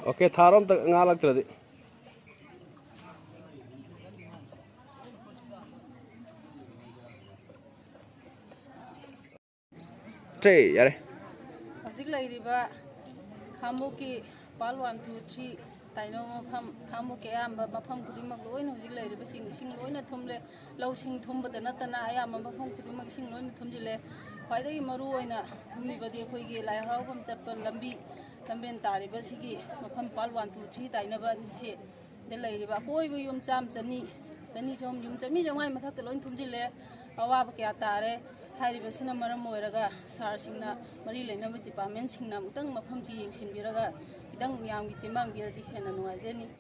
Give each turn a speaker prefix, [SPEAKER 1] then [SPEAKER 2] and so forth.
[SPEAKER 1] Oke, tharom tak ngalak tadi. Cek, ya deh.
[SPEAKER 2] Masih lagi riba, kamu ki paluan tuci, taino mafam, kamu ki am mafam kudi magloin, masih lagi riba sing loin na thumle, lau sing thumba dana tana ayam mafam kudi mag sing loin na thumjile, pada ki maru oina thumli badi koi ki lai harau pam cepal lambi, tamben tari ba sigi mafam paluan tuci taino ba disi, de lagi riba koi bu yum cam cani jom yum cami jom ay masak teloin thumjile, awab ki atare. Hari besina maram moiraga sar singna mari lena department singna mutang mafam ji yengsin biraga idang yam gi timbang bi di hena nuajeni